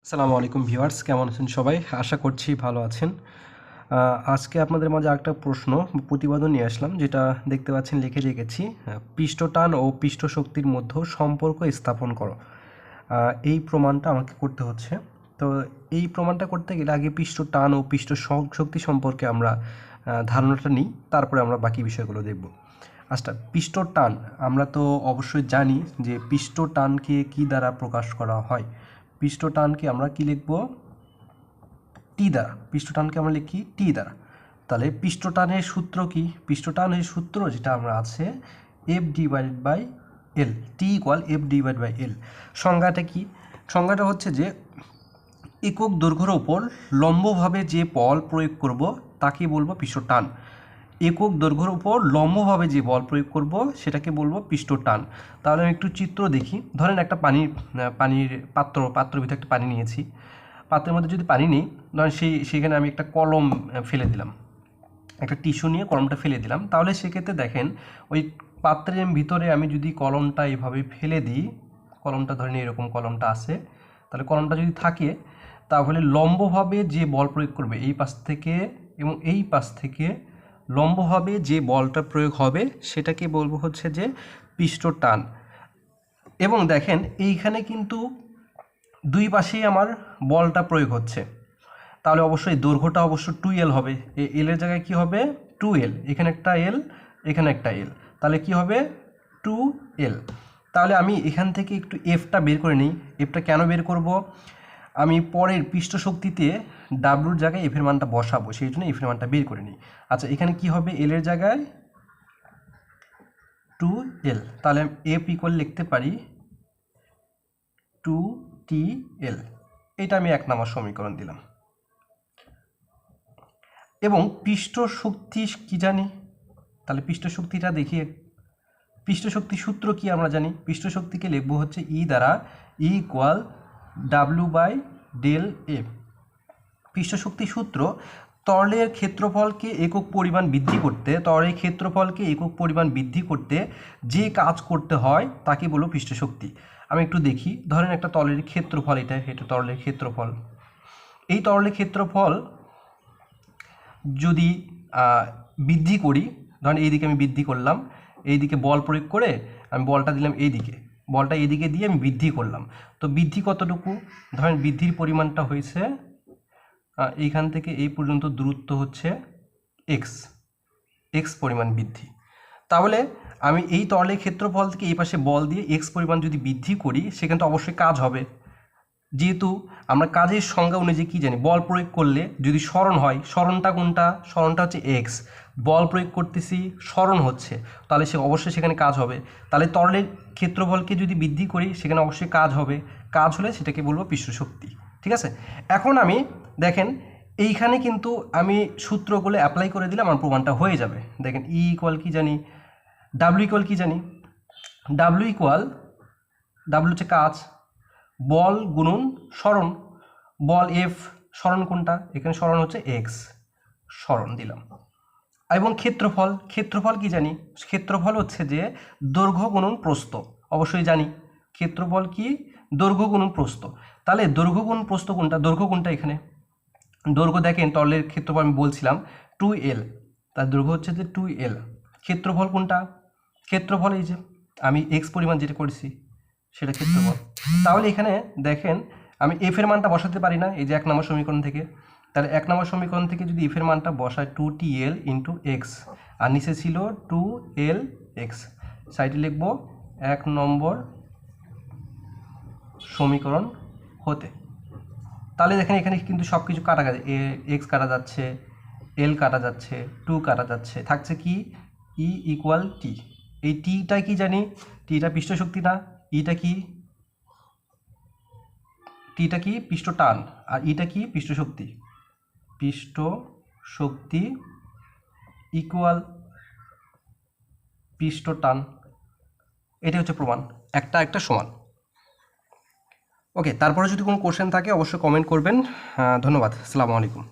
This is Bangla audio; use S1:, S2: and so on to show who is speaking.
S1: আসসালামু আলাইকুম ভিউয়ার্স, কেমন আছেন সবাই? আশা করছি ভালো আছেন। আজকে আপনাদের মাঝে আরেকটা প্রশ্ন প্রতিবেদন নিয়ে আসলাম, যেটা দেখতে পাচ্ছেন লিখে রেখেছি। পৃষ্ঠটান ও পৃষ্ঠ শক্তির মধ্যে সম্পর্ক স্থাপন করো। এই প্রমাণটা আমাকে করতে হচ্ছে। তো এই প্রমাণটা করতে গেলে আগে পৃষ্ঠটান ও পৃষ্ঠ শক্তি সম্পর্কে আমরা ধারণাটা নিই, তারপরে আমরা বাকি বিষয়গুলো দেখব। আচ্ছা, পৃষ্ঠটান আমরা তো অবশ্যই জানি যে পৃষ্ঠটানকে কি দ্বারা প্রকাশ করা হয়। পৃষ্ঠটানকে আমরা কি লিখব? টি দ্বারা। পৃষ্ঠটানকে আমরা লিখি টি দ্বারা। তাহলে পৃষ্ঠটানের সূত্র কি? পৃষ্ঠটানের সূত্র যেটা আমরা আছে F divided by L, T equal F divide by L. সংজ্ঞাটা কি? সংজ্ঞাটা হচ্ছে যে একক দৈর্ঘ্যের ওপর লম্বভাবে যে বল প্রয়োগ করব তাকে বলবো পৃষ্ঠটান। একক দৈর্ঘ্যের উপর লম্বভাবে যে বল প্রয়োগ করব সেটাকে বলবো পৃষ্ঠটান। তাহলে আমি একটু চিত্র দেখি। ধরেন একটা পানির পাত্রের ভিতরে একটা পানি নিয়েছি। পাত্রের মধ্যে যদি পানি নিই, ধরেন সেখানে আমি একটা কলম ফেলে দিলাম, একটা টিস্যু নিয়ে কলমটা ফেলে দিলাম। তাহলে সেক্ষেত্রে দেখেন ওই পাত্রের ভিতরে আমি যদি কলমটা এইভাবে ফেলে দিই, কলমটা ধরেন এরকম কলমটা আছে, তাহলে কলমটা যদি থাকে তাহলে লম্বভাবে যে বল প্রয়োগ করবে এই পাশ থেকে এবং এই পাশ থেকে লম্বভাবে যে বলটা প্রয়োগ হবে সেটাকে বলবো হচ্ছে যে পৃষ্ঠটান। এবং দেখেন এইখানে কিন্তু দুই পাশেই আমার বলটা প্রয়োগ হচ্ছে, তাহলে অবশ্যই দৈর্ঘ্যটা অবশ্য 2L হবে। এলের জায়গায় কি হবে? 2L। এখানে একটা এল, এখানে একটা এল, তাহলে কি হবে? 2L। তাহলে আমি এখান থেকে একটু এফটা বের করে নিই। এফটা কেন বের করব? আমি পরের পৃষ্ঠ শক্তিতে ডাব্লুর জায়গায় এফের মানটা বসাবো, সেই জন্য এফের মানটা বের করে নিই। আচ্ছা, এখানে কি হবে? এলের জায়গায় 2L, তাহলে আমি এফ ইকুয়াল লিখতে পারি 2TL। এটা আমি 1 নম্বর সমীকরণ দিলাম। এবং পৃষ্ঠ শক্তি কি জানি? তাহলে পৃষ্ঠ শক্তিটা দেখি। পৃষ্ঠ শক্তির সূত্র কি আমরা জানি? পৃষ্ঠ শক্তিকে লিখবো হচ্ছে ই দ্বারা, E equal W by del F. পৃষ্ঠ শক্তির সূত্র, তরলের ক্ষেত্রফলকে একক পরিমাণ বৃদ্ধি করতে, তরলের ক্ষেত্রফলকে একক পরিমাণ বৃদ্ধি করতে যে কাজ করতে হয় তাকে বলবো পৃষ্ঠ শক্তি। আমি একটু দেখি, ধরেন একটা তরলের ক্ষেত্রফল, এটা তরলের ক্ষেত্রফল। এই তরলের ক্ষেত্রফল যদি বৃদ্ধি করি, ধরেন এইদিকে আমি বৃদ্ধি করলাম, এইদিকে বল প্রয়োগ করে আমি বলটা দিলাম এইদিকে, বলটা এইদিকে দিয়ে আমি বৃদ্ধি করলাম। তো বৃদ্ধি কতটুকু? ধরেন বৃদ্ধির পরিমাণটা হয়েছে এইখান থেকে এই পর্যন্ত দূরত্ব হচ্ছে এক্স পরিমাণ বৃদ্ধি। তাহলে আমি এই তরলের ক্ষেত্রফল থেকে এই পাশে বল দিয়ে এক্স পরিমাণ যদি বৃদ্ধি করি, সেখানে তো অবশ্যই কাজ হবে। যেহেতু আমরা কাজের সংজ্ঞা অনুযায়ী কী জানি? বল প্রয়োগ করলে যদি সরণ হয়, সরণটা কোনটা? সরণটা হচ্ছে এক্স। বল প্রয়োগ করতেছি, সরণ হচ্ছে, তাহলে অবশ্যই সেখানে কাজ হবে। তাহলে তরলের ক্ষেত্রফলকে যদি বৃদ্ধি করি, সেখানে অবশ্যই কাজ হবে। কাজ হলে সেটাকে বলবো পৃষ্ঠ শক্তি। ঠিক আছে? এখন আমি দেখেন এইখানে কিন্তু আমি সূত্রগুলো অ্যাপ্লাই করে দিলে আমার প্রমাণটা হয়ে যাবে। দেখেন ই ইকুয়াল কি জানি? ডাব্লিউ ইকুয়াল কি জানি? ডাব্লিউ হচ্ছে কাজ, বল গুণন সরণ। বল এফ, সরণ কোনটা? এখানে সরণ হচ্ছে এক্স, সরণ দিলাম। এবং ক্ষেত্রফল কি জানি? ক্ষেত্রফল হচ্ছে যে দৈর্ঘ্য গুণন প্রস্থ, অবশ্যই জানি। ক্ষেত্রফল কি? দৈর্ঘ্য গুণন প্রস্থ। তাহলে দৈর্ঘ্য গুণ প্রস্থ কোনটা? দৈর্ঘ্য কোনটা? এখানে দৈর্ঘ্য দেখেন, তরলের ক্ষেত্রফল আমি বলছিলাম 2L, তার দৈর্ঘ্য হচ্ছে যে 2L। ক্ষেত্রফল কোনটা? ক্ষেত্রফল এই যে আমি এক্স পরিমাণ যেটা করেছি সেটা ক্ষেত্রফল। তাহলে এখানে দেখেন আমি এফ এর মানটা বসাতে পারি না, এই যে 1 নম্বর সমীকরণ থেকে। তাহলে 1 নম্বর সমীকরণ থেকে যদি এফ এর মানটা বসায় 2TL ইন্টু এক্স, আর নিচে ছিল 2LX, সাইডে লিখবো 1 নম্বর সমীকরণ হতে। তাহলে দেখেন এখানে কিন্তু সব কিছু কাটা গেছে, এক্স কাটা যাচ্ছে, এল কাটা যাচ্ছে, 2 কাটা যাচ্ছে, থাকছে কি? ই ইকুয়াল টি। এই টিটা কি জানি? টিটা পৃষ্ঠ শক্তি না, ইটা কি? টিটা কি? পৃষ্ঠ টান। আর ইটা কি? পৃষ্ঠ শক্তি। পৃষ্ঠ শক্তি ইকুয়াল পৃষ্ঠ টান। এটা হচ্ছে প্রমাণ, একটা সমান। ওকে, তারপরে যদি কোনো কোশ্চেন থাকে অবশ্যই কমেন্ট করবেন। ধন্যবাদ। আসসালামু আলাইকুম।